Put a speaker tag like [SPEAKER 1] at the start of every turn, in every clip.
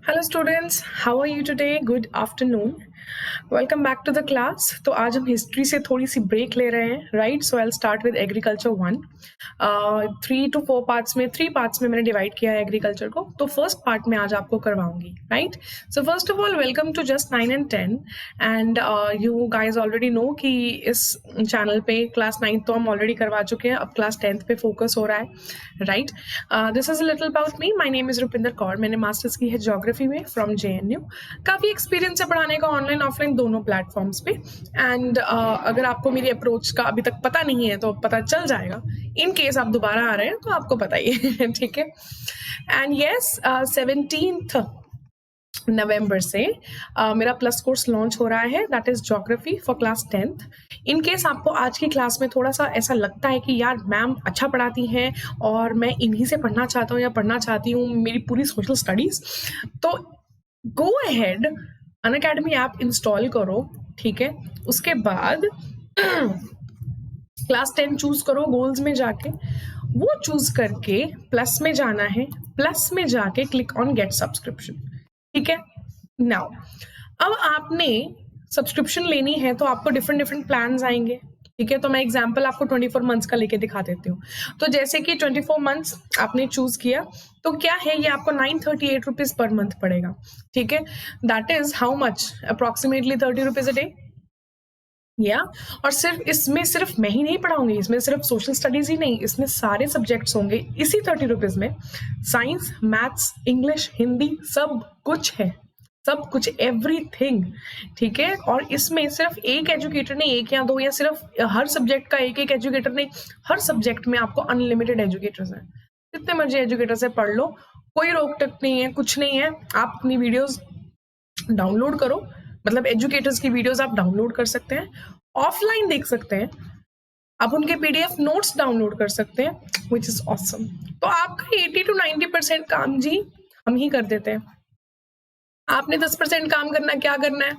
[SPEAKER 1] Hello students, how are you today? Good afternoon, welcome back to the class. तो आज हम history से थोड़ी सी ब्रेक ले रहे हैं, right? So I start with agriculture 1। 3 to 4 parts में, 3 पार्ट्स में मैंने डिवाइड किया है एग्रीकल्चर को। तो फर्स्ट पार्ट में आज आपको करवाऊंगी, right? So first of all, welcome to just 9 and 10 and you guys already know कि इस चैनल पे क्लास 9 तो हम ऑलरेडी करवा चुके हैं, अब क्लास 10th पे फोकस हो रहा है, right? This is little about me. My name is Rupinder Kaur. मैंने मास्टर्स की है ज्योग्राफी में फ्रॉम JNU। काफ़ी एक्सपीरियंस है पढ़ाने का ऑनलाइन ऑफलाइन दोनों प्लेटफॉर्म्स पे। एंड अगर आपको मेरी अप्रोच का अभी तक पता नहीं है तो पता चल जाएगा, इन केस आप दोबारा आ रहे हैं तो आपको पता ही है। ठीक है। एंड यस, 17th नवंबर से मेरा प्लस कोर्स लॉन्च हो रहा है, that is geography for class 10th। In case आपको आज की क्लास में थोड़ा सा ऐसा लगता है कि यार मैम अच्छा पढ़ाती हैं और मैं इन्हीं से पढ़ना चाहता हूँ या पढ़ना चाहती हूँ मेरी पूरी सोशल स्टडीज, तो go ahead, Unacademy app install करो। ठीक है, उसके बाद क्लास 10 चूज करो, गोल्स में जाके वो चूज करके प्लस में जाना है, प्लस में जाके क्लिक ऑन गेट सब्सक्रिप्शन। ठीक है। नाउ अब आपने सब्सक्रिप्शन लेनी है तो आपको डिफरेंट डिफरेंट प्लान्स आएंगे। ठीक है, तो मैं एग्जांपल आपको 24 मंथ्स का लेके दिखा देती हूँ। तो जैसे कि 24 मंथ्स आपने चूज किया तो क्या है, ये आपको 938 रुपीज पर मंथ पड़ेगा। ठीक है, that is how much, approximately 30 rupees a day. या और सिर्फ मैं ही नहीं पढ़ाऊंगी, इसमें सिर्फ सोशल स्टडीज ही नहीं, इसमें सारे सब्जेक्ट्स होंगे इसी 30 रुपीज में। साइंस, मैथ्स, इंग्लिश, हिंदी, सब कुछ है, सब कुछ, एवरीथिंग। ठीक है, और इसमें सिर्फ एक एजुकेटर नहीं, एक या दो, या सिर्फ हर सब्जेक्ट का एक एक एजुकेटर नहीं, हर सब्जेक्ट में आपको अनलिमिटेड एजुकेटर्स हैं। जितने मर्जी एजुकेटर से पढ़ लो, कोई रोक टोक नहीं है, कुछ नहीं है। आप अपनी वीडियोस डाउनलोड करो, मतलब एजुकेटर्स की वीडियोस आप डाउनलोड कर सकते हैं, ऑफलाइन देख सकते हैं, आप उनके PDF नोट्स डाउनलोड कर सकते हैं, विच इज ऑसम। तो आपका 80 to 90% काम जी हम ही कर देते हैं। आपने 10% काम करना है। क्या करना है?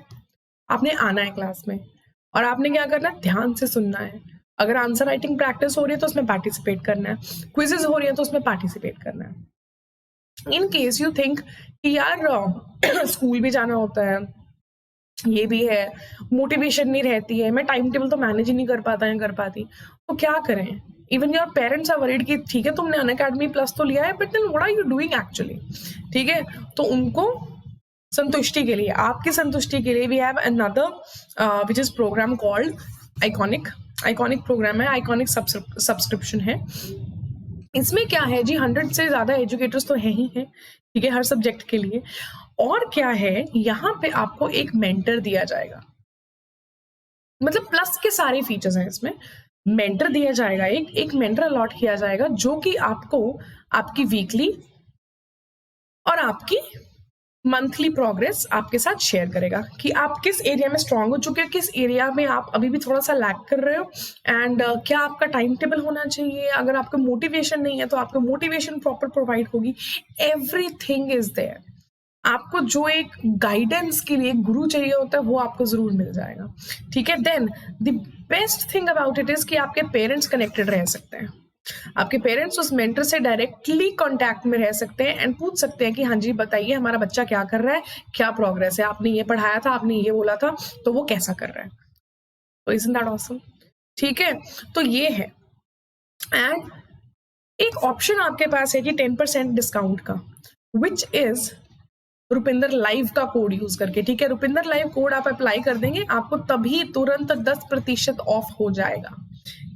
[SPEAKER 1] आपने आना है क्लास में और आपने क्या करना है, ध्यान से सुनना है। अगर आंसर राइटिंग प्रैक्टिस हो रही है तो उसमें पार्टिसिपेट करना है, क्विजेज हो रही है तो उसमें पार्टिसिपेट करना है। इन केस यू थिंक कि यार स्कूल भी जाना होता है, ये भी है, मोटिवेशन नहीं रहती है, मैं टाइम टेबल तो मैनेज ही नहीं कर पाता या कर पाती, तो क्या करें? Even your parents are worried कि ठीक है तुमने अनअकैडमी प्लस तो लिया है, but then what are you doing actually? ठीक है, तो उनको संतुष्टि के लिए, आपकी संतुष्टि के लिए we have another which is programme called iconic. Iconic programme है, आइकॉनिक सब्सक्रिप्शन है। इसमें क्या है जी, 100 से ज्यादा एजुकेटर्स तो है ही है, ठीक है, हर सब्जेक्ट के लिए। और क्या है, यहाँ पे आपको एक मेंटर दिया जाएगा, मतलब प्लस के सारे फीचर्स हैं इसमें। मेंटर दिया जाएगा, एक मेंटर अलॉट किया जाएगा जो कि आपको आपकी वीकली और आपकी मंथली प्रोग्रेस आपके साथ शेयर करेगा कि आप किस एरिया में स्ट्रांग हो चुके हो, किस एरिया में आप अभी भी थोड़ा सा लैग कर रहे हो, एंड क्या आपका टाइम टेबल होना चाहिए। अगर आपको मोटिवेशन नहीं है तो आपको मोटिवेशन प्रॉपर प्रोवाइड होगी। Everything is there. आपको जो एक गाइडेंस के लिए गुरु चाहिए होता है वो आपको जरूर मिल जाएगा। ठीक है, then the best thing about it is कि आपके पेरेंट्स कनेक्टेड रह सकते हैं। आपके पेरेंट्स उस मेंटर से डायरेक्टली कांटेक्ट में रह सकते हैं एंड पूछ सकते हैं कि हाँ जी बताइए हमारा बच्चा क्या कर रहा है, क्या प्रोग्रेस है, आपने ये पढ़ाया था, आपने ये बोला था, तो वो कैसा कर रहा है। तो इजंट दैट ऑसम? ठीक है, तो ये है। एंड एक ऑप्शन आपके पास है कि 10% डिस्काउंट का, विच इज रुपिंदर लाइव का कोड यूज करके। ठीक है, रुपिंदर लाइव कोड आप अप्लाई कर देंगे, आपको तभी तुरंत 10% ऑफ हो जाएगा।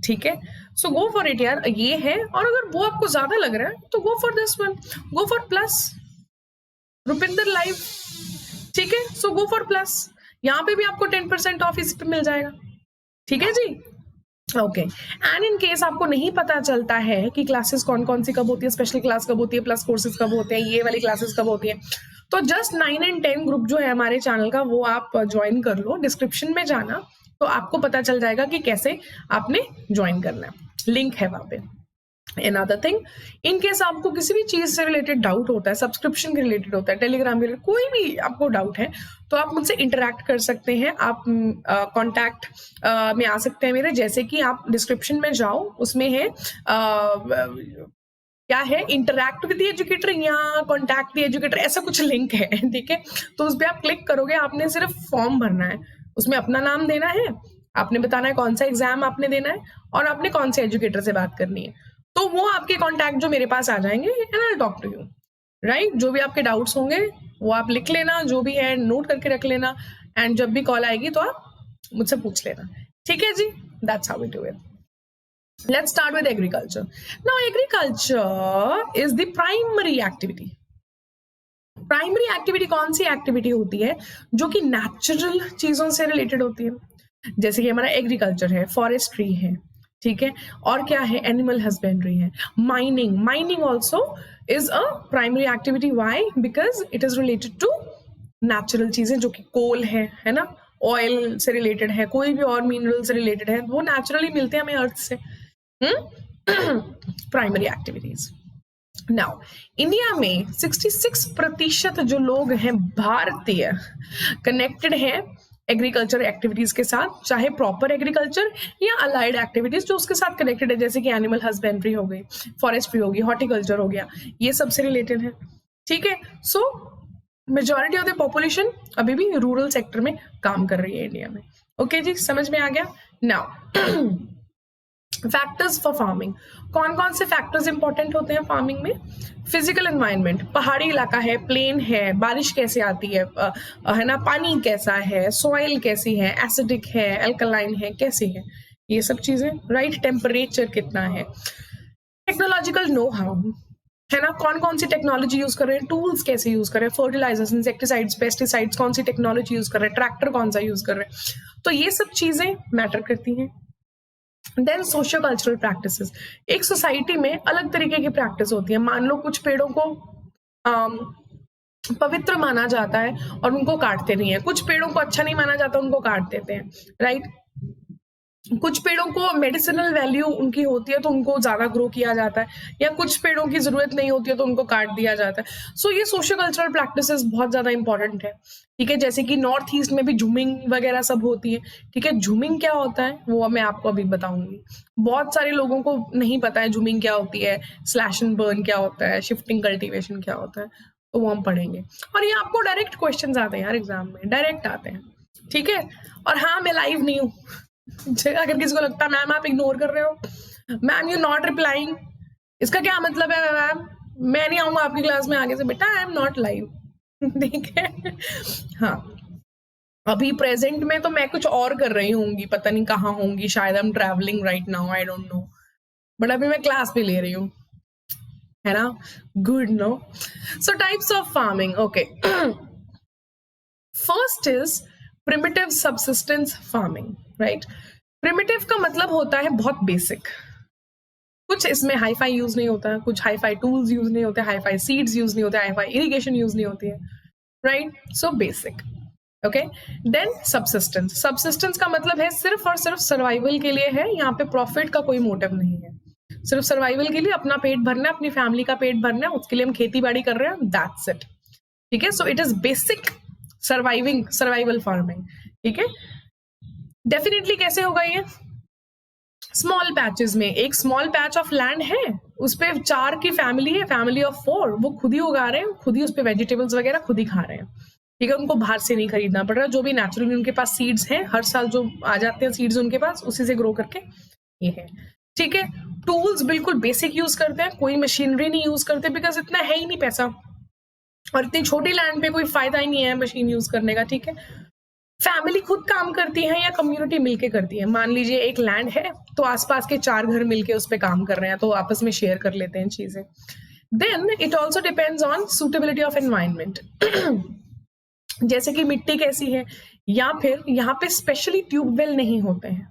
[SPEAKER 1] ठीक है, सो गो फॉर इट यार, ये है। और अगर वो आपको ज्यादा लग रहा है तो go for this one, go for plus Rupinder live. ठीक है, सो गो फॉर प्लस, यहाँ पे भी आपको 10% ऑफ इस पे मिल जाएगा। ठीक है जी, ओके। एंड इन केस आपको नहीं पता चलता है कि क्लासेस कौन कौन सी कब होती है, स्पेशल क्लास कब होती है, प्लस कोर्सेज कब होते हैं, ये वाली क्लासेस कब होती है, तो जस्ट 9 and 10 ग्रुप जो है हमारे चैनल का वो आप ज्वाइन कर लो। डिस्क्रिप्शन में जाना तो आपको पता चल जाएगा कि कैसे आपने ज्वाइन करना है, लिंक है वहां पे। Another thing, इन केस आपको किसी भी चीज से रिलेटेड डाउट होता है, सब्सक्रिप्शन के रिलेटेड होता है, टेलीग्राम के रिलेटेड कोई भी आपको डाउट है, तो आप मुझसे इंटरेक्ट कर सकते हैं। आप कांटेक्ट में आ सकते हैं मेरे, जैसे कि आप डिस्क्रिप्शन में जाओ, उसमें है क्या है, इंटरैक्ट विद द एजुकेटर या कॉन्टैक्ट द एजुकेटर, ऐसा कुछ लिंक है, ठीक है। तो उस पर आप क्लिक करोगे, आपने सिर्फ फॉर्म भरना है, उसमें अपना नाम देना है, आपने बताना है कौन सा एग्जाम आपने देना है और आपने कौन से एजुकेटर से बात करनी है। तो वो आपके कॉन्टैक्ट जो मेरे पास आ जाएंगे and I talk to you, right. जो भी आपके डाउट्स होंगे वो आप लिख लेना, जो भी है नोट करके रख लेना, एंड जब भी कॉल आएगी तो आप मुझसे पूछ लेना, ठीक है जी। That's how we do it. Let's start with agriculture. Now, agriculture is the primary activity. Primary activity कौन सी एक्टिविटी होती है जो कि नेचुरल चीजों से रिलेटेड होती है, जैसे कि हमारा एग्रीकल्चर है, फॉरेस्ट्री है, ठीक है, और क्या है, एनिमल हस्बेंड्री है, mining. Mining also is a primary activity. Why? Because it is related to natural चीजें, जो कि कोल है ना, ऑयल से रिलेटेड है, कोई भी और मिनरल से रिलेटेड है, वो नेचुरली मिलते हैं हमें अर्थ से। Primary activities. नाउ इंडिया में 66% जो लोग हैं भारतीय कनेक्टेड हैं एग्रीकल्चर एक्टिविटीज के साथ, चाहे प्रॉपर एग्रीकल्चर या अलाइड एक्टिविटीज जो उसके साथ कनेक्टेड है, जैसे कि एनिमल हस्बेंड्री हो गई, फॉरेस्ट्री होगी, हॉर्टिकल्चर हो गया, ये सबसे रिलेटेड है, ठीक है। सो मेजॉरिटी ऑफ द पॉपुलेशन अभी भी रूरल सेक्टर में काम कर रही है इंडिया में। ओके जी, समझ में आ गया। नाउ फैक्टर्स फॉर फार्मिंग, कौन कौन से फैक्टर्स इंपॉर्टेंट होते हैं फार्मिंग में? फिजिकल एनवायरनमेंट, पहाड़ी इलाका है, प्लेन है, बारिश कैसे आती है ना, पानी कैसा है, सॉइल कैसी है, एसिडिक है, अल्कलाइन है, कैसी है, ये सब चीजें, राइट। टेम्परेचर कितना है, टेक्नोलॉजिकल नो हाउ, है ना, कौन कौन सी टेक्नोलॉजी यूज कर रहे हैं, टूल्स कैसे यूज कर रहे हैं, फर्टिलाइजर्स, इंसेक्टिसाइड्स, पेस्टिसाइड्स, कौन सी टेक्नोलॉजी यूज कर रहे हैं, ट्रैक्टर कौन सा यूज कर रहे हैं, तो ये सब चीजें मैटर करती हैं। देन सोशियो कल्चरल प्रैक्टिसेस, एक सोसाइटी में अलग तरीके की प्रैक्टिस होती है। मान लो कुछ पेड़ों को पवित्र माना जाता है और उनको काटते नहीं है, कुछ पेड़ों को अच्छा नहीं माना जाता, उनको काट देते हैं, राइट। कुछ पेड़ों को मेडिसिनल वैल्यू उनकी होती है तो उनको ज्यादा ग्रो किया जाता है, या कुछ पेड़ों की जरूरत नहीं होती है तो उनको काट दिया जाता है। सो ये सोशियो कल्चरल प्रैक्टिसेस बहुत ज्यादा इंपॉर्टेंट है, ठीक है। जैसे कि नॉर्थ ईस्ट में भी झूमिंग वगैरह सब होती है, ठीक है। झूमिंग क्या होता है वो मैं आपको अभी बताऊंगी, बहुत सारे लोगों को नहीं पता है झूमिंग क्या होती है, स्लैश एंड बर्न क्या होता है, शिफ्टिंग कल्टीवेशन क्या होता है, तो वो हम पढ़ेंगे। और ये आपको डायरेक्ट क्वेश्चन आते हैं यार एग्जाम में, डायरेक्ट आते हैं, ठीक है। और हाँ, मैं लाइव नहीं हूँ, अगर किसी को लगता है मैम आप इग्नोर कर रहे हो, मैम यू नॉट रिप्लाइंग, इसका क्या मतलब है मैम, मैं नहीं आऊंगा आपकी क्लास में आगे से, बेटा आई एम नॉट लाइव, ठीक है। हाँ, अभी प्रेजेंट में तो मैं कुछ और कर रही होंगी, पता नहीं कहाँ होंगी, शायद I am travelling right now, I don't know, but अभी मैं क्लास भी ले रही हूँ, है ना। Good, no. So types of farming, okay. First is primitive subsistence farming, right. Primitive का मतलब होता है बहुत बेसिक, कुछ इसमें हाई फाई यूज नहीं होता है, कुछ हाई फाई टूल्स यूज नहीं होते, हाई फाई सीड्स यूज नहीं होते, हाई फाई इरिगेशन यूज नहीं होती है, right. So basic, okay. Then subsistence, subsistence का मतलब है सिर्फ और सिर्फ सर्वाइवल के लिए है, यहाँ पे प्रॉफिट का कोई मोटिव नहीं है, सिर्फ सर्वाइवल के लिए, अपना पेट भरना है, अपनी फैमिली का पेट भरना है, उसके लिए हम खेती बाड़ी कर रहे हैं, दैट्स इट, ठीक है। So it is basic survival farming, ठीक है। डेफिनेटली कैसे होगा ये, स्मॉल पैचेस में, एक स्मॉल पैच ऑफ लैंड है, उस पे 4 की फैमिली है, फैमिली ऑफ 4, वो खुद ही उगा रहे हैं, खुद ही उस पे वेजिटेबल्स वगैरह खुद ही खा रहे हैं, ठीक है। उनको बाहर से नहीं खरीदना पड़ रहा, जो भी नेचुरली उनके पास सीड्स हैं, हर साल जो आ जाते हैं सीड्स उनके पास, उसी से ग्रो करके ये है, ठीक है। टूल्स बिल्कुल बेसिक यूज करते हैं, कोई मशीनरी नहीं यूज करते, बिकॉज इतना है ही नहीं पैसा, और इतनी छोटी लैंड पे कोई फायदा ही नहीं है मशीन यूज करने का, ठीक है। फैमिली खुद काम करती है या कम्युनिटी मिलके करती है, मान लीजिए एक लैंड है तो आसपास के 4 घर मिलके उस पे काम कर रहे हैं, तो आपस में शेयर कर लेते हैं चीजें। Then it also depends on suitability of environment, जैसे कि मिट्टी कैसी है, या फिर यहाँ पे स्पेशली ट्यूबवेल नहीं होते हैं,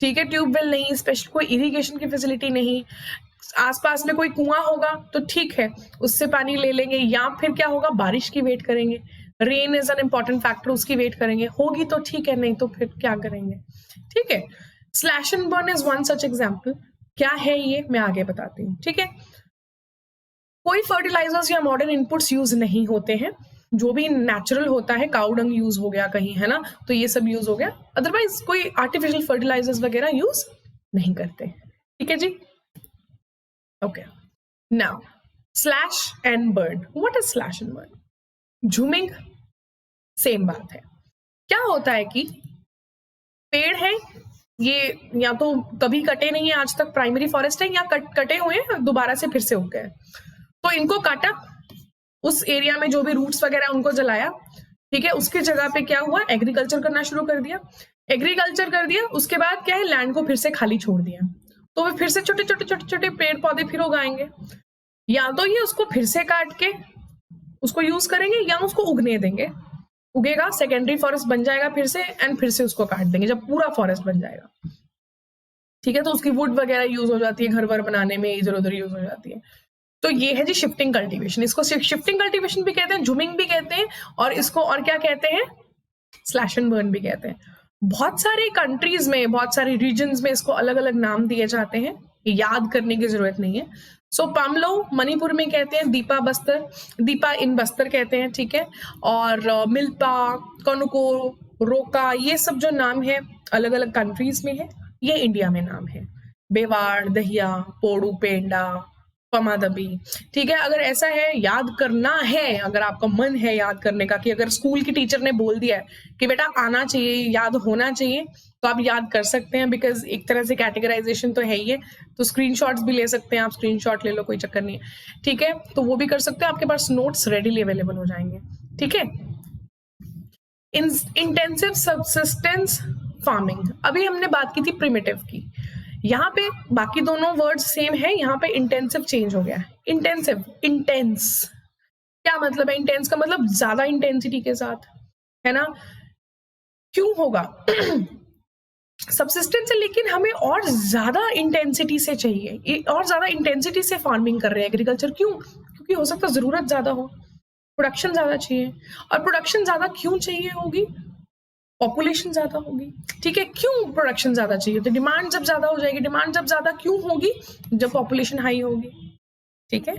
[SPEAKER 1] ठीक है। ट्यूबवेल नहीं, स्पेशल कोई इरिगेशन की फैसिलिटी नहीं, आसपास में कोई कुआं होगा तो ठीक है, उससे पानी ले लेंगे, या फिर क्या होगा, बारिश की वेट करेंगे, rain is an important factor, उसकी वेट करेंगे, होगी तो ठीक है, नहीं तो फिर क्या करेंगे, ठीक है। Slash and burn is one such example, क्या है ये मैं आगे बताती हूँ, ठीक है। कोई फर्टिलाइजर्स या मॉडर्न इनपुट्स यूज नहीं होते हैं, जो भी नेचुरल होता है, काउ डंग यूज हो गया कहीं, है ना, तो ये सब यूज हो गया, अदरवाइज कोई आर्टिफिशियल फर्टिलाइजर्स वगैरह यूज नहीं करते, ठीक है जी, okay. Now slash and burn, what is slash and burn? Jhuming same बात है। क्या होता है कि पेड़ है, ये या तो कभी कटे नहीं है आज तक, प्राइमरी फॉरेस्ट है, या कटे हुए हैं दोबारा से फिर से उग गए, तो इनको काटा, उस एरिया में जो भी रूट्स वगैरह उनको जलाया, ठीक है, उसकी जगह पे क्या हुआ, एग्रीकल्चर करना शुरू कर दिया। एग्रीकल्चर कर दिया, उसके बाद क्या है, लैंड को फिर से खाली छोड़ दिया, तो वे फिर से छोटे छोटे छोटे छोटे पेड़ पौधे फिर उगाएंगे। या तो ये उसको फिर से काट के उसको यूज करेंगे, या उसको उगने देंगे, उगेगा, सेकेंडरी फॉरेस्ट बन जाएगा फिर से, एंड फिर से उसको काट देंगे जब पूरा फॉरेस्ट बन जाएगा। ठीक है, तो उसकी वुड वगैरह यूज हो जाती है, घर वर बनाने में इधर उधर यूज हो जाती है। तो ये है जी शिफ्टिंग कल्टीवेशन। इसको शिफ्टिंग कल्टीवेशन भी कहते हैं, झूमिंग भी कहते हैं, और इसको और क्या कहते हैं, स्लैश एंड बर्न भी कहते हैं। बहुत सारे कंट्रीज में, बहुत सारे रीजन्स में इसको अलग अलग नाम दिए जाते हैं, याद करने की जरूरत नहीं है। सो पामलो मणिपुर में कहते हैं, दीपा बस्तर, दीपा इन बस्तर कहते हैं, ठीक है, और मिल्पा, कनुको, रोका, ये सब जो नाम है अलग अलग कंट्रीज में है, ये इंडिया में नाम है, बेवाड़, दहिया, पोड़ू, पेंडा, पमादबी। ठीक है, अगर ऐसा है याद करना है, अगर आपका मन है याद करने का, कि अगर स्कूल की टीचर ने बोल दिया है कि बेटा आना चाहिए, याद होना चाहिए, तो आप याद कर सकते हैं, बिकॉज एक तरह से कैटेगराइजेशन तो है ही है। तो स्क्रीनशॉट्स भी ले सकते हैं आप, स्क्रीनशॉट ले लो, कोई चक्कर नहीं है, ठीक है, तो वो भी कर सकते हैं, आपके पास नोट्स रेडीली अवेलेबल हो जाएंगे। ठीक है, इंटेंसिव सब्सिस्टेंस फार्मिंग, अभी हमने बात की थी प्रिमिटिव की, यहाँ पे बाकी दोनों वर्ड सेम है, यहाँ पे इंटेंसिव चेंज हो गया है। इंटेंसिव, इंटेंस, क्या मतलब है? इंटेंस का मतलब ज्यादा इंटेंसिटी के साथ, है ना? क्यों होगा? सबसिस्टेंस है, लेकिन हमें और ज्यादा इंटेंसिटी से चाहिए, और ज्यादा इंटेंसिटी से फार्मिंग कर रहे हैं एग्रीकल्चर। क्यों? क्योंकि हो सकता है जरूरत ज्यादा हो, प्रोडक्शन ज्यादा चाहिए, और प्रोडक्शन ज्यादा क्यों चाहिए होगी? पॉपुलेशन ज्यादा होगी। ठीक है, क्यों प्रोडक्शन ज्यादा चाहिए? तो डिमांड जब ज्यादा हो जाएगी। डिमांड जब ज्यादा क्यों होगी? जब पॉपुलेशन हाई होगी। ठीक है,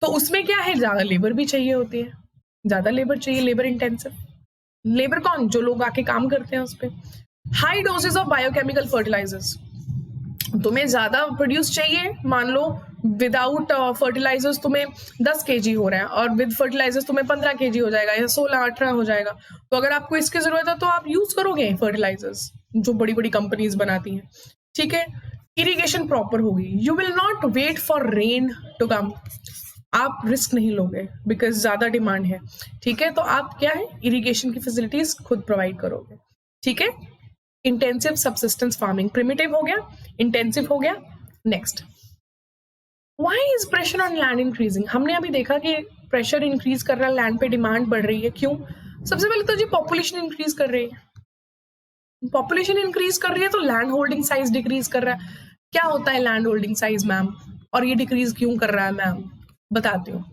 [SPEAKER 1] तो उसमें क्या है, ज्यादा लेबर भी चाहिए होती है, ज्यादा लेबर चाहिए, लेबर इंटेंसिव। लेबर कौन? जो लोग आके काम करते हैं उस पर। High doses of biochemical fertilisers, तुम्हें ज्यादा प्रोड्यूस चाहिए, मान लो विदाउट फर्टिलाइजर्स तुम्हें 10 kg हो रहा है, और विद फर्टिलाइजर्स तुम्हें 15 kg हो जाएगा, या 16-18 हो जाएगा, तो अगर आपको इसकी जरूरत है तो आप यूज करोगे फर्टिलाइजर्स जो बड़ी बड़ी कंपनीज बनाती हैं। ठीक है, इरिगेशन प्रॉपर होगी, you will not wait for rain to come, आप रिस्क नहीं लोगे बिकॉज ज्यादा डिमांड है। ठीक है, तो आप क्या है, इरिगेशन की फैसिलिटीज खुद प्रोवाइड करोगे। ठीक है, इंटेंसिव सबसिस्टेंस फार्मिंग, प्रिमिटिव हो गया, इंटेंसिव हो गया। Next, why is pressure on land increasing? हमने अभी देखा कि प्रेशर इंक्रीज कर रहा है, लैंड पे डिमांड बढ़ रही है। क्यों? सबसे पहले तो जी पॉपुलेशन इंक्रीज कर रही है। पॉपुलेशन इंक्रीज कर रही है तो लैंड होल्डिंग साइज डिक्रीज कर रहा है। क्या होता है लैंड होल्डिंग साइज मैम, और ये डिक्रीज क्यों कर रहा है मैम? बताती हूँ।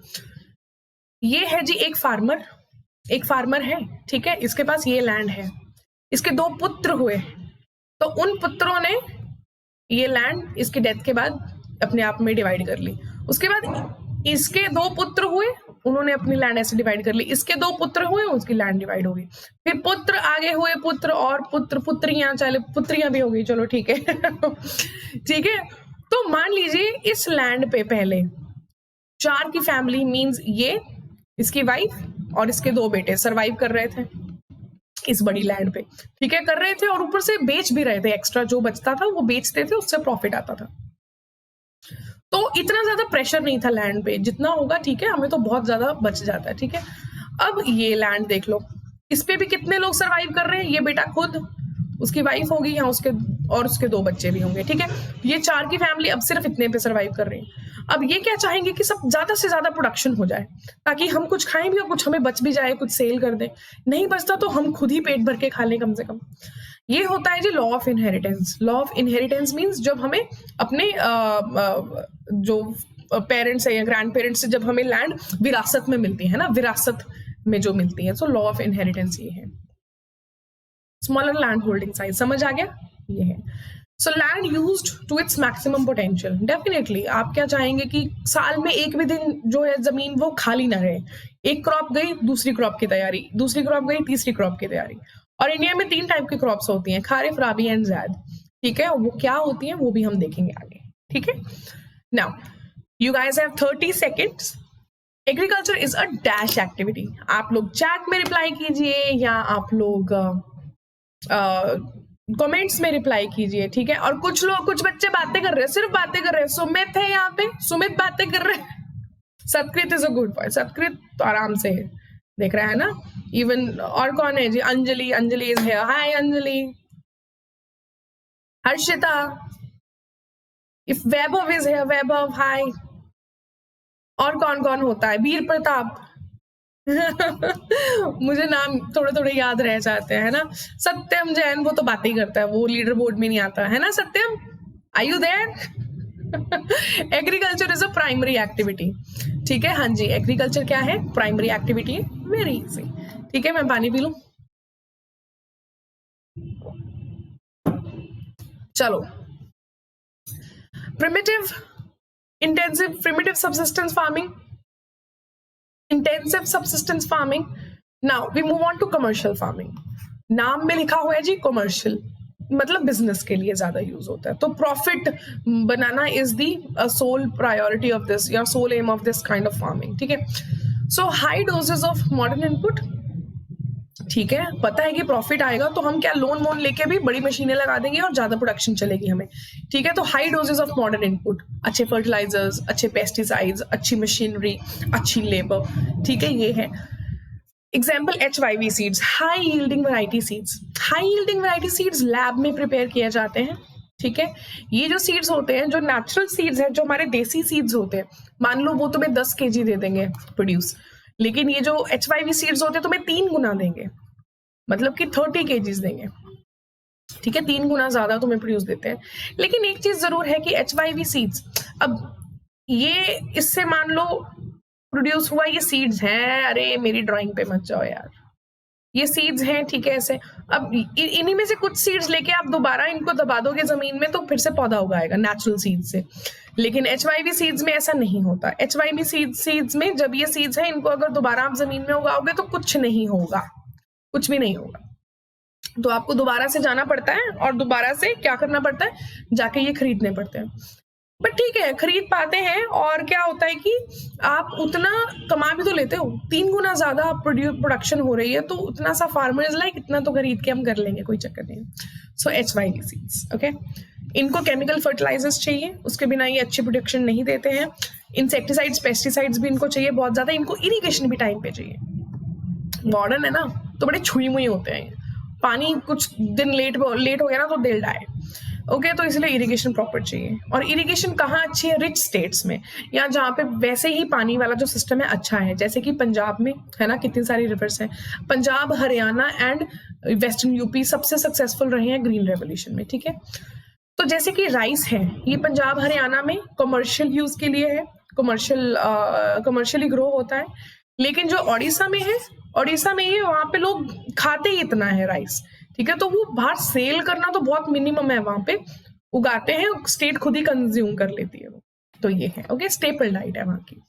[SPEAKER 1] ये है जी एक फार्मर है, ठीक है, इसके पास ये लैंड है, इसके 2 पुत्र हुए, तो उन पुत्रों ने ये लैंड इसके डेथ के बाद अपने आप में डिवाइड कर ली। उसके बाद इसके 2 पुत्र हुए, उन्होंने अपनी लैंड ऐसे डिवाइड कर ली, इसके 2 पुत्र हुए, उसकी लैंड डिवाइड हो गई, फिर पुत्र आगे हुए, पुत्र और पुत्र, पुत्रियां, चले पुत्रियां भी हो गई, चलो ठीक है। ठीक है, तो मान लीजिए इस लैंड पे पहले 4 की फैमिली, मींस ये, इसकी वाइफ और इसके 2 बेटे सर्वाइव कर रहे थे इस बड़ी लैंड पे। ठीक है, कर रहे थे, और ऊपर से बेच भी रहे थे, एक्स्ट्रा जो बचता था वो बेचते थे, उससे प्रॉफिट आता था। तो इतना ज्यादा प्रेशर नहीं था लैंड पे, जितना होगा, ठीक है, हमें तो बहुत ज्यादा बच जाता है। ठीक है, अब ये लैंड देख लो, इस पे भी कितने लोग सर्वाइव कर रहे हैं, ये बेटा खुद, उसकी वाइफ होगी, यहाँ उसके 2 बच्चे भी होंगे। ठीक है, ये 4 की फैमिली अब सिर्फ इतने पे सर्वाइव कर रही है। अब ये क्या चाहेंगे कि सब ज्यादा से ज्यादा प्रोडक्शन हो जाए, ताकि हम कुछ खाएं भी और कुछ हमें बच भी जाए, कुछ सेल कर दें, नहीं बचता तो हम खुद ही पेट भर के खा लें कम से कम। ये होता है जी law of inheritance. Law of inheritance means जब हमें अपने जो पेरेंट्स है या ग्रैंड पेरेंट्स से जब हमें लैंड विरासत में मिलती है ना, विरासत में जो मिलती है, सो लॉ ऑफ इनहेरिटेंस ये है। स्मॉलर लैंड होल्डिंग साइज, समझ आ गया? ये है। So land used to its maximum potential. Definitely आप क्या चाहेंगे कि साल में एक भी दिन जो है जमीन वो खाली ना रहे, एक क्रॉप गई, दूसरी क्रॉप की तैयारी, दूसरी क्रॉप गई, तीसरी क्रॉप की तैयारी। और इंडिया में 3 टाइप की क्रॉप्स होती हैं, खारिफ, राबी एंड ज़ैद। ठीक है, वो क्या होती है वो भी हम देखेंगे आगे। ठीक है, now you guys have 30 seconds. Agriculture is a dash activity. आप लोग चैट में रिप्लाई कीजिए या आप लोग कमेंट्स में रिप्लाई कीजिए, ठीक है। और कुछ लोग, कुछ बच्चे बातें कर रहे हैं, सिर्फ बातें कर रहे हैं। सुमित है यहाँ पे, सुमित बातें कर रहे हैं। सत्कृत इज अ गुड बॉय, सत्कृत तो आराम से है, देख रहा है ना। इवन और कौन है जी, Anjali, Anjali is here, hi Anjali. Harshita, if Vaibhav is here, Vaibhav hi. और कौन कौन होता है, वीर प्रताप। मुझे नाम थोड़े थोड़े याद रह जाते हैं ना। सत्यम जैन, वो तो बातें ही करता है, वो लीडर बोर्ड में नहीं आता है ना। Satyam, are you there? Agriculture is a primary activity, ठीक है। हाँ जी, एग्रीकल्चर क्या है, प्राइमरी एक्टिविटी, वेरी इजी, ठीक है। मैं पानी पी लूं, चलो। Primitive, intensive, primitive subsistence farming, intensive subsistence farming. Now we move on to commercial farming. नाम में लिखा हुआ है जी कमर्शियल, मतलब बिजनेस के लिए ज्यादा यूज होता है। तो प्रॉफिट बनाना is the sole priority of this या sole aim of this kind of farming, ठीक है। So high doses of modern input, ठीक है। पता है कि प्रॉफिट आएगा तो हम क्या लोन वोन लेके भी बड़ी मशीनें लगा देंगे और ज्यादा प्रोडक्शन चलेगी हमें, ठीक है। तो high doses of modern input, अच्छे फर्टिलाइजर्स, अच्छे पेस्टिसाइड्स, अच्छी मशीनरी, अच्छी लेबर, ठीक है, ये है। Example HYV seeds, high yielding variety seeds. High yielding variety seeds lab में प्रिपेयर किए जाते हैं, ठीक है। ये जो सीड्स होते हैं, जो नेचुरल सीड्स हैं, जो हमारे देसी सीड्स होते हैं, मान लो वो तुम्हें 10 kg दे देंगे प्रोड्यूस, लेकिन ये जो HYV सीड्स होते हैं तुम्हें 3 गुना देंगे, मतलब कि 30 kg देंगे, ठीक है। 3 गुना ज्यादा तुम्हें प्रोड्यूस देते हैं। लेकिन एक चीज जरूर है कि HYV सीड्स, अब ये इससे मान लो प्रोड्यूस हुआ, ये सीड्स हैं, अरे मेरी ड्राइंग पे मत जाओ यार, ये सीड्स हैं, ठीक है। ऐसे अब इन्हीं में से कुछ सीड्स लेके आप दोबारा इनको दबा दोगे जमीन में तो फिर से पौधा उगाएगा नेचुरल सीड से। लेकिन HYV सीड्स में ऐसा नहीं होता। HYV सीड्स में जब ये सीड्स हैं, इनको अगर दोबारा आप जमीन में उगाओगे तो कुछ नहीं होगा, कुछ भी नहीं होगा। तो आपको दोबारा से जाना पड़ता है और दोबारा से क्या करना पड़ता है, जाके ये खरीदने पड़ते हैं। बट ठीक है, खरीद पाते हैं। और क्या होता है कि आप उतना कमा भी तो लेते हो, 3 गुना ज्यादा प्रोडक्शन हो रही है, तो उतना सा फार्मर्स लाइक इतना तो खरीद के हम कर लेंगे, कोई चक्कर नहीं। सो HYV सीड्स, ओके। इनको केमिकल फर्टिलाइजर्स चाहिए, उसके बिना ये अच्छी प्रोडक्शन नहीं देते हैं। इंसेक्टिसाइड्स, पेस्टिसाइड्स भी इनको चाहिए बहुत ज्यादा। इनको इरिगेशन भी टाइम पे चाहिए। मॉडर्न है ना, तो बड़े छुई मुई होते हैं। पानी कुछ दिन लेट हो गया ना तो दिल डाए, ओके। तो इसलिए इरिगेशन प्रॉपर चाहिए। और इरिगेशन कहाँ अच्छी है, रिच स्टेट्स में, या जहाँ पे वैसे ही पानी वाला जो सिस्टम है अच्छा है, जैसे कि पंजाब में है ना, कितनी सारी रिवर्स हैं। Punjab, Haryana and western UP सबसे सक्सेसफुल रहे हैं ग्रीन रेवोल्यूशन में, ठीक है। तो जैसे कि राइस है, ये पंजाब हरियाणा में कमर्शियल यूज के लिए है, कमर्शियली ग्रो होता है। लेकिन जो ओडिशा में है, ओडिशा में ये वहां पे लोग खाते ही इतना है राइस, ठीक है। तो वो बाहर सेल करना तो बहुत मिनिमम है, वहां पे उगाते हैं, स्टेट खुद ही कंज्यूम कर लेती है वो। तो ये है, ओके, स्टेपल डाइट है वहां की।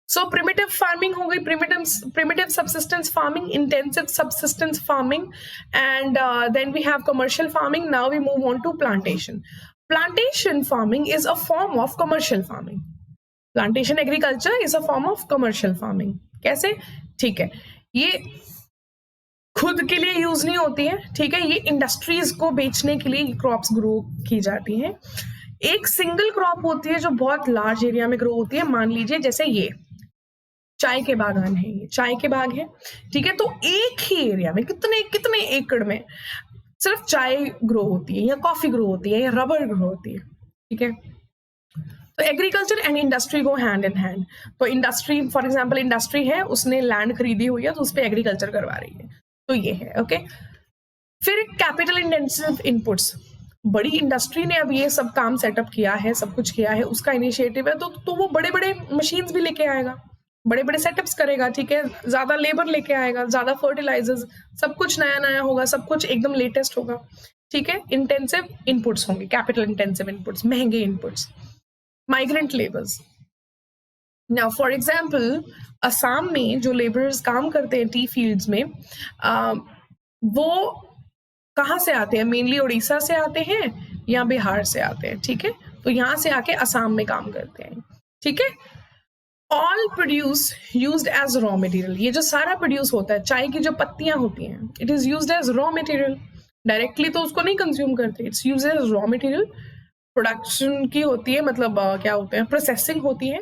[SPEAKER 1] सो प्रिमिटिव फार्मिंग हो गई, primitive subsistence farming, intensive subsistence farming, and then we have commercial farming. Now we move on to plantation. Plantation farming is a form of commercial farming. Plantation agriculture is a form of commercial farming. कैसे, ठीक है। ये खुद के लिए use नहीं होती है, ठीक है। ये इंडस्ट्रीज को बेचने के लिए क्रॉप्स ग्रो की जाती हैं। एक सिंगल क्रॉप होती है जो बहुत लार्ज एरिया में ग्रो होती है। मान लीजिए जैसे ये चाय के बागान है, ये चाय के बाग है, ठीक है। तो एक ही एरिया में कितने एकड़ में सिर्फ चाय ग्रो होती है, या कॉफी ग्रो होती है, या रबर ग्रो होती है, ठीक है। तो agriculture and industry go hand in hand. तो इंडस्ट्री, फॉर एग्जांपल इंडस्ट्री है, उसने लैंड खरीदी हुई है तो उस पर एग्रीकल्चर करवा रही है, तो ये है, ओके। फिर कैपिटल इंटेंसिव इनपुट्स, बड़ी इंडस्ट्री ने अब ये सब काम सेटअप किया है, सब कुछ किया है, उसका इनिशिएटिव है, तो वो बड़े बड़े मशीन्स भी लेके आएगा, बड़े बड़े सेटअप्स करेगा, ठीक है। ज्यादा लेबर लेके आएगा, ज्यादा फर्टिलाइजर्स, सब कुछ नया नया होगा, सब कुछ एकदम लेटेस्ट होगा, ठीक है। इंटेंसिव इनपुट्स होंगे, कैपिटल इंटेंसिव इनपुट्स, महंगे inputs. Migrant labours, now for example Assam में जो लेबरर्स काम करते हैं टी फील्ड्स में, वो कहाँ से आते हैं, मेनली उड़ीसा से आते हैं या बिहार से आते हैं, ठीक है। तो यहाँ से आके असम में काम करते हैं, ठीक है। All produce used as raw material, ये जो सारा प्रोड्यूस होता है, चाय की जो पत्तियां होती हैं, it is used as raw material. Directly तो उसको नहीं कंज्यूम करते, it's used as raw material. Production की होती है, मतलब क्या होते हैं, प्रोसेसिंग होती है,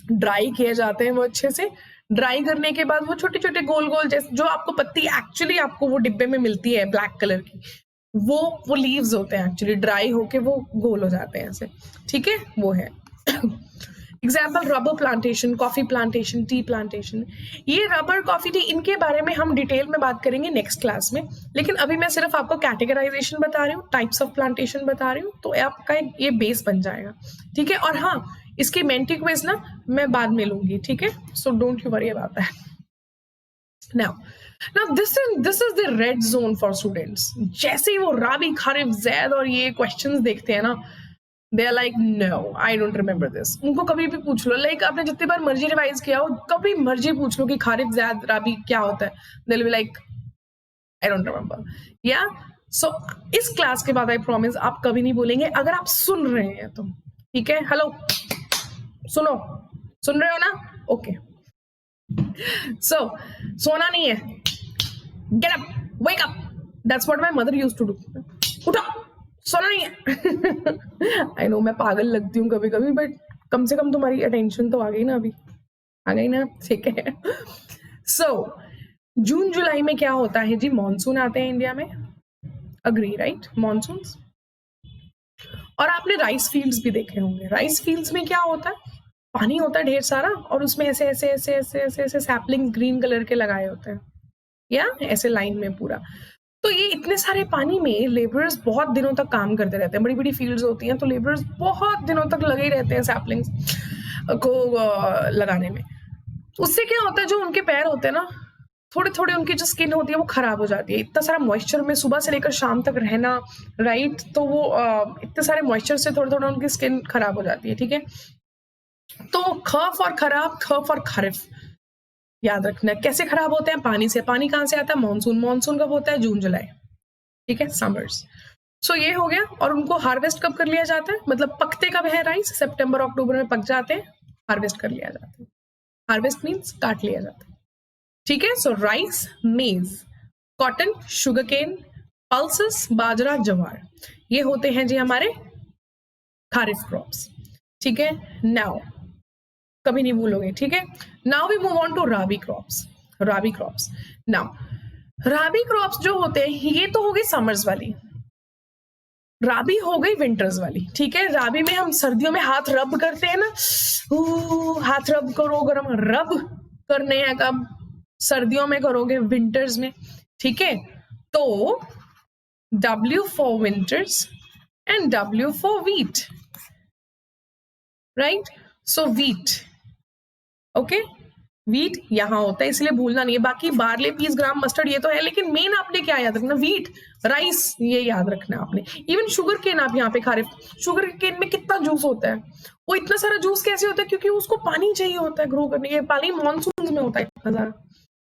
[SPEAKER 1] ड्राई किए जाते हैं वो अच्छे से। ड्राई करने के बाद वो छोटे छोटे गोल गोल जैसे जो आपको पत्ती एक्चुअली आपको वो डिब्बे में मिलती है ब्लैक कलर की, वो लीव्स होते हैं एक्चुअली, ड्राई होके वो गोल हो जाते हैं ऐसे, ठीक है, वो है। Example rubber plantation, coffee plantation, tea plantation. ये रबर, कॉफी, टी, इनके बारे में हम डिटेल में बात करेंगे नेक्स्ट क्लास में, लेकिन अभी मैं सिर्फ आपको कैटेगराइजेशन बता रही हूँ, टाइप्स ऑफ प्लांटेशन बता रही हूँ, तो आपका ये बेस बन जाएगा, ठीक है। और हाँ, इसकी मेंटी क्विज ना मैं बाद में लूंगी, ठीक है, so don't you worry about that. Now this is the red zone for students. जैसे ही वो राबी, खारिफ, जैद और ये क्वेश्चंस देखते हैं ना, they are like no I don't remember this. उनको कभी भी पूछ लो, लाइक आपने जितनी बार मर्जी रिवाइज किया हो, कभी मर्जी पूछ लो कि खारिफ, जैद, राबी क्या होता है, they will be like I don't remember. या सो इस क्लास के बाद आई प्रॉमिस आप कभी नहीं बोलेंगे, अगर आप सुन रहे हैं तो, ठीक है। हेलो, सुन रहे हो ना? ओके, सो सोना नहीं है, get up, wake up, that's what my mother used to do. उठो, सोना नहीं है। आई नो मैं पागल लगती हूँ कभी कभी, बट कम से कम तुम्हारी अटेंशन तो आ गई ना, अभी आ गई ना, ठीक है। सो जून जुलाई में क्या होता है जी, मॉनसून आते हैं इंडिया में, अग्री राइट, मॉनसून्स। और आपने राइस फील्ड्स भी देखे होंगे, राइस फील्ड्स में क्या होता है, पानी होता है ढेर सारा, और उसमें ऐसे ऐसे ऐसे ऐसे ऐसे ऐसे सैपलिंग ग्रीन कलर के लगाए होते हैं, या ऐसे लाइन में पूरा। तो ये इतने सारे पानी में लेबरर्स बहुत दिनों तक काम करते रहते हैं, बड़ी बड़ी फील्ड्स होती हैं, तो लेबरर्स बहुत दिनों तक लगे ही रहते हैं सैपलिंग्स को लगाने में। उससे क्या होता है, जो उनके पैर होते हैं ना, थोड़े थोड़े उनकी जो स्किन होती है वो खराब हो जाती है, इतना सारा मॉइस्चर में सुबह से लेकर शाम तक रहना, राइट, तो वो इतने सारे मॉइस्चर से थोड़ा थोड़ा उनकी स्किन खराब हो जाती है, ठीक है। तो खफ और खराब, खफ और खरिफ याद रखना। कैसे खराब होते हैं, पानी से। पानी कहाँ से आता है, मॉनसून। मॉनसून कब होता है, जून जुलाई, ठीक है, समर्स। सो ये हो गया। और उनको हार्वेस्ट कब कर लिया जाता है, मतलब पकते कब है राइस, सितंबर अक्टूबर में पक जाते हैं, हार्वेस्ट कर लिया जाता है। हार्वेस्ट मीन्स काट लिया जाता है, ठीक है। सो राइस, मेज, कॉटन, शुगर केन, पल्सेस, बाजरा, जवार, ये होते हैं जी हमारे खारिफ क्रॉप्स, ठीक है। नाउ कभी नहीं भूलोगे, ठीक है। Now we move on to rabi crops. Rabi crops, now rabi crops जो होते हैं, ये तो हो गई समर्स वाली, राबी हो गई विंटर्स वाली, ठीक है। राबी में हम सर्दियों में हाथ रब करते हैं ना, हाथ रब करो, गरम रब करने हैं कब, सर्दियों में करोगे, विंटर्स में, ठीक है। तो W for winters and W for wheat, right? So wheat, okay? Wheat यहाँ होता है, इसलिए भूलना नहीं है। बाकी बार्ले, पीस, ग्राम, मस्टर्ड ये तो है, लेकिन मेन आपने क्या याद रखना, वीट, राइस, ये याद रखना आपने। इवन शुगर केन आप यहाँ पे खा रहे, शुगर केन में कितना जूस होता है, वो इतना सारा जूस कैसे होता है, क्योंकि उसको पानी चाहिए होता है ग्रो करने के, पानी मॉनसून में होता है इतना सारा,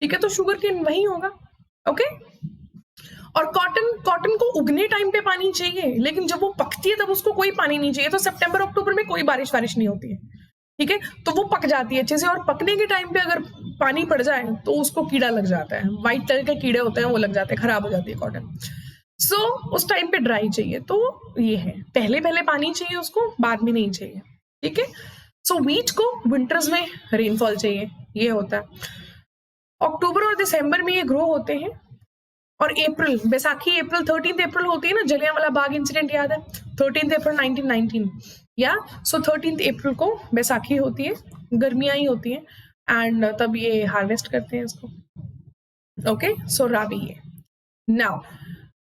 [SPEAKER 1] ठीक है। तो शुगर केन वही होगा, ओके। और कॉटन को उगने टाइम पे पानी चाहिए, लेकिन जब वो पकती है तब उसको कोई पानी नहीं चाहिए, तो सितंबर अक्टूबर में कोई बारिश नहीं होती है, ठीक है। तो वो पक जाती है अच्छे से, और पकने के टाइम पे अगर पानी पड़ जाए तो उसको कीड़ा लग जाता है, व्हाइट कलर के कीड़े होते हैं, वो लग जाते हैं, खराब हो जाती है कॉटन। सो उस टाइम पे ड्राई चाहिए, तो ये है, पहले पहले पानी चाहिए उसको, बाद में नहीं चाहिए, ठीक है। सो वीट को विंटर्स में रेनफॉल चाहिए, ये होता है। अक्टूबर और दिसंबर में ये ग्रो होते हैं, और अप्रैल, बैसाखी अप्रैल, 13 अप्रैल होती है ना, जलियांवाला बाग इंसिडेंट याद है, 13 अप्रैल 1919, या सो 13 अप्रैल को बैसाखी होती है, गर्मियां ही होती हैं, एंड तब ये हार्वेस्ट करते हैं इसको, ओके। सो राबी है। नाउ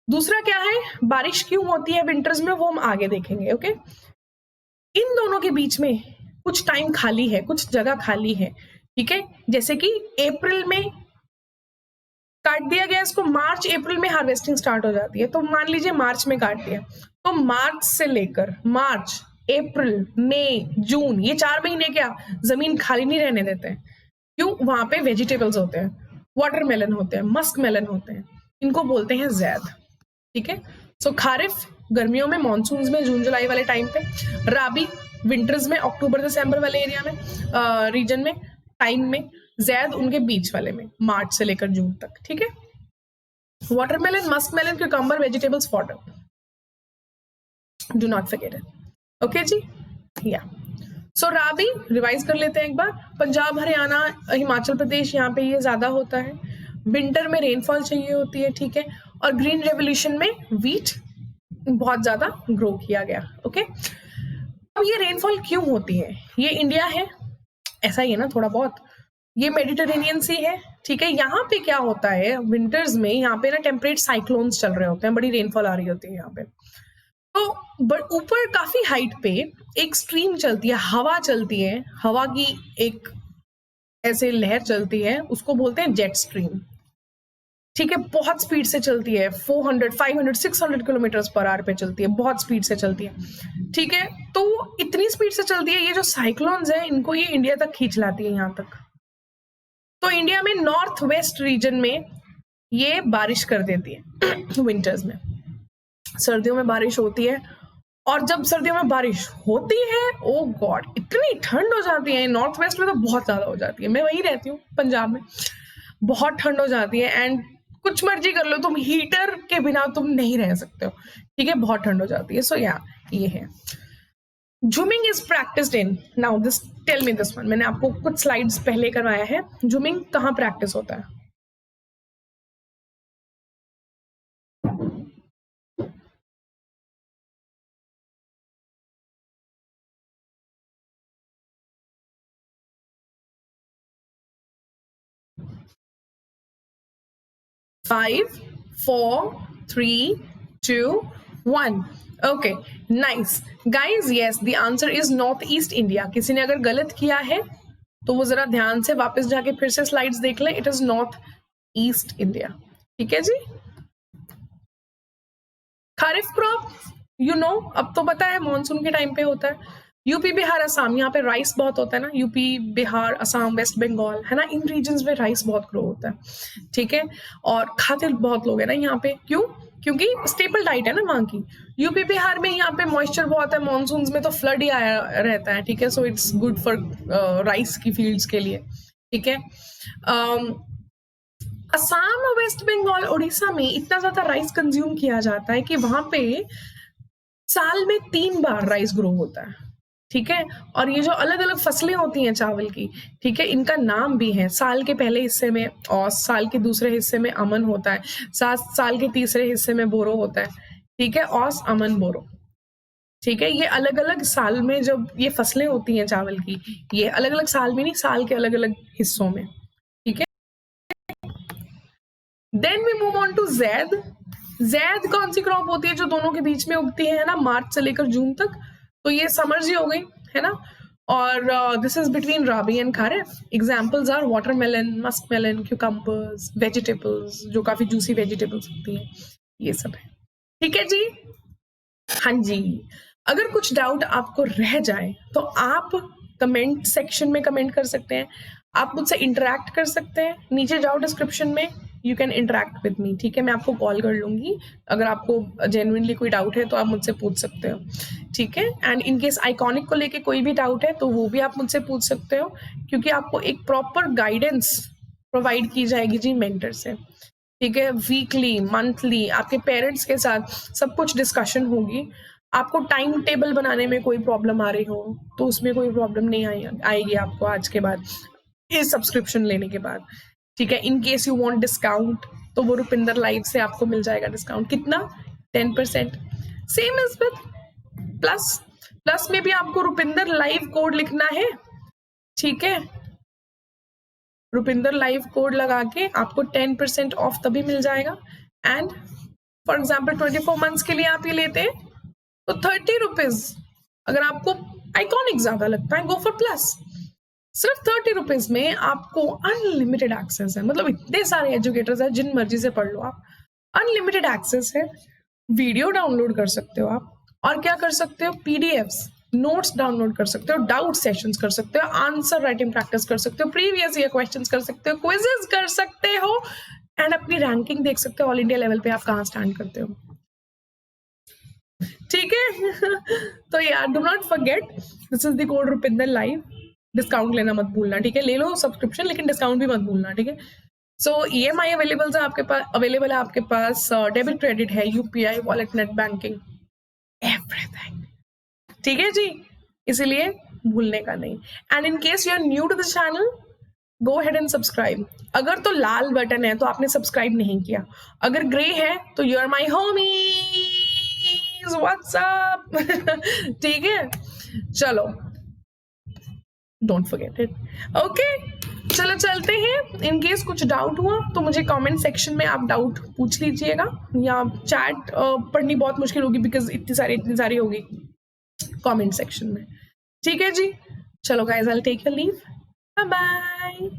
[SPEAKER 1] दूसरा क्या है, बारिश क्यों होती है विंटर्स में, वो हम आगे देखेंगे, ओके। इन दोनों के बीच में कुछ टाइम खाली है, कुछ जगह खाली है, ठीक है। जैसे कि अप्रैल में काट दिया गया इसको, मार्च अप्रैल में हार्वेस्टिंग स्टार्ट हो जाती है, तो मान लीजिए मार्च में काट दिया, तो मार्च से लेकर मार्च, अप्रैल, मई, जून, ये 4 महीने क्या जमीन खाली नहीं रहने देते हैं, क्यों, वहां पे वेजिटेबल्स होते हैं, वाटरमेलन होते हैं, मस्क मेलन होते हैं, इनको बोलते हैं जैद, ठीक है। सो खारिफ गर्मियों में, मानसून में जून जुलाई वाले टाइम पे, राबी विंटर्स में अक्टूबर दिसंबर वाले एरिया में, रीजन में, टाइम में, जैद उनके बीच वाले में, मार्च से लेकर जून तक, ठीक है। Watermelon, muskmelon, cucumber, vegetables, fodder, do not forget it. Okay जी, या सो राबी रिवाइज कर लेते हैं एक बार। पंजाब, हरियाणा, हिमाचल प्रदेश, यहाँ पे ये ज्यादा होता है। विंटर में रेनफॉल चाहिए होती है, ठीक है। और ग्रीन रेवोल्यूशन में व्हीट बहुत ज्यादा ग्रो किया गया। ओके, अब ये रेनफॉल क्यों होती है? ये इंडिया है, ऐसा ही है ना थोड़ा बहुत, ये मेडिटेरेनियन सी है, ठीक है। यहाँ पे क्या होता है विंटर्स में, यहाँ पे ना टेम्परेट साइक्लोन्स चल रहे होते हैं, बड़ी रेनफॉल आ रही होती है यहाँ पे। तो ऊपर काफी हाइट पे एक स्ट्रीम चलती है, हवा चलती है, हवा की एक ऐसे लहर चलती है, उसको बोलते हैं जेट स्ट्रीम, ठीक है। बहुत स्पीड से चलती है, 400, 500, 600 किलोमीटर पर आवर पे चलती है, बहुत स्पीड से चलती है, ठीक है। तो इतनी स्पीड से चलती है, ये जो साइक्लोन्स है इनको ये इंडिया तक खींच लाती है यहाँ तक। तो इंडिया में नॉर्थ वेस्ट रीजन में ये बारिश कर देती है विंटर्स में। सर्दियों में बारिश होती है, और जब सर्दियों में बारिश होती है, ओ गॉड, इतनी ठंड हो जाती है। नॉर्थ वेस्ट में तो बहुत ज्यादा हो जाती है, मैं वहीं रहती हूँ पंजाब में, बहुत ठंड हो जाती है। एंड कुछ मर्जी कर लो तुम, हीटर के बिना तुम नहीं रह सकते हो, ठीक है, बहुत ठंड हो जाती है। सो या ये है। Jhuming is practised in, now this tell me this one, मैंने आपको कुछ स्लाइड्स पहले करवाया है। झूमिंग कहाँ प्रैक्टिस होता है? Five, 4, 3, 2, 1. Okay, nice. Guys, yes, the answer is Northeast India. किसी ने अगर गलत किया है तो वो जरा ध्यान से वापस जाके फिर से स्लाइड्स देख लें। It is north east India, ठीक है जी। खारिफ क्रॉप, यू नो, अब तो पता है मॉनसून के टाइम पे होता है। यूपी, बिहार, असम, यहाँ पे राइस बहुत होता है ना, यूपी, बिहार, असम, वेस्ट बंगाल, है ना, इन रीजन्स में राइस बहुत ग्रो होता है, ठीक है। और खाते बहुत लोग है ना यहाँ पे, क्यों? क्योंकि स्टेपल डाइट है ना वहाँ की। यूपी, बिहार में यहाँ पे मॉइस्चर बहुत है, मॉनसून में तो फ्लड ही आया रहता है, ठीक है। So it's good for rice की फील्ड्स के लिए, ठीक है। असम, वेस्ट बंगाल, उड़ीसा में इतना ज्यादा राइस कंज्यूम किया जाता है कि वहां पे साल में 3 बार राइस ग्रो होता है, ठीक है। और ये जो अलग अलग फसलें होती हैं चावल की, ठीक है, इनका नाम भी है। साल के पहले हिस्से में औस, साल के दूसरे हिस्से में अमन होता है, साल के तीसरे हिस्से में बोरो होता है, ठीक है, औस, अमन, बोरो, ठीक है। ये अलग अलग साल में जब ये फसलें होती हैं चावल की, ये अलग अलग साल में नहीं, साल के अलग अलग हिस्सों में, ठीक है। Then we move on to zaid. Zaid कौन सी क्रॉप होती है जो दोनों के बीच में उगती है ना, मार्च से लेकर जून तक? तो ये समर जी हो गई, है ना। और this is between rabi and kharif. Examples are watermelon, muskmelon, cucumbers, vegetables, जो काफी जूसी वेजिटेबल्स होती हैं, ये सब है, ठीक है जी। हाँ जी, अगर कुछ डाउट आपको रह जाए तो आप कमेंट सेक्शन में कमेंट कर सकते हैं, आप मुझसे इंटरेक्ट कर सकते हैं। नीचे जाओ डिस्क्रिप्शन में, you can interact with me, ठीक है। मैं आपको कॉल कर लूंगी, अगर आपको जेन्युइनली कोई डाउट है तो आप मुझसे पूछ सकते हो, ठीक है। एंड इन केस आइकॉनिक को लेके कोई भी डाउट है तो वो भी आप मुझसे पूछ सकते हो, क्योंकि आपको एक प्रॉपर गाइडेंस प्रोवाइड की जाएगी जी मेंटर से, ठीक है। वीकली, मंथली आपके पेरेंट्स के साथ सब कुछ डिस्कशन होगी। आपको टाइम टेबल बनाने में कोई प्रॉब्लम आ रही हो तो उसमें कोई प्रॉब्लम नहीं आएगी आपको आज के बाद, इस सब्सक्रिप्शन लेने के बाद, ठीक है। इन केस यू वांट डिस्काउंट तो वो रुपिंदर लाइव से आपको मिल जाएगा डिस्काउंट, कितना? 10%। Same is with plus. Plus में भी आपको रुपिंदर लाइव कोड लिखना है, ठीक है। रुपिंदर लाइव कोड लगा के आपको 10% ऑफ तभी मिल जाएगा। एंड फॉर एग्जाम्पल 24 मंथ्स के लिए आप ये लेते हैं तो 30 रुपीज। अगर आपको आइकॉनिक ज्यादा लगता है, गो फॉर प्लस। सिर्फ 30 रुपीज में आपको अनलिमिटेड एक्सेस है, मतलब इतने सारे एजुकेटर्स हैं, जिन मर्जी से पढ़ लो आप, अनलिमिटेड एक्सेस है। वीडियो डाउनलोड कर सकते हो आप, और क्या कर सकते हो, पीडीएफ्स, नोट्स डाउनलोड कर सकते हो, डाउट सेशंस कर सकते हो, आंसर राइटिंग प्रैक्टिस कर सकते हो, प्रीवियस ईयर क्वेश्चंस कर सकते हो, क्विजेस कर सकते हो, एंड अपनी रैंकिंग देख सकते हो ऑल इंडिया लेवल पे आप कहाँ स्टैंड करते हो। ठीक है। तो यार do not forget, this is the code Rupinder live. Discount लेना मत भूलना, ठीक है। ले लो सब्सक्रिप्शन, लेकिन डिस्काउंट भी मत भूलना, ठीक है। सो EMI अवेलेबल है आपके पास, अवेलेबल है आपके पास, डेबिट क्रेडिट है, UPI, wallet, net banking, everything, ठीक है जी। इसलिए भूलने का नहीं। And in case you are new to this channel, go head and subscribe. अगर तो लाल बटन है तो आपने सब्सक्राइब नहीं किया, अगर ग्रे है तो you are my homies, what's up. ठीक है, चलो, डोंट फॉरगेट इट। ओके, चलो चलते हैं। इन केस कुछ डाउट हुआ तो मुझे कमेंट सेक्शन में आप डाउट पूछ लीजिएगा, या चैट पढ़नी बहुत मुश्किल होगी बिकॉज इतनी सारी होगी कमेंट सेक्शन में, ठीक है जी। चलो guys, I will take your leave, bye bye.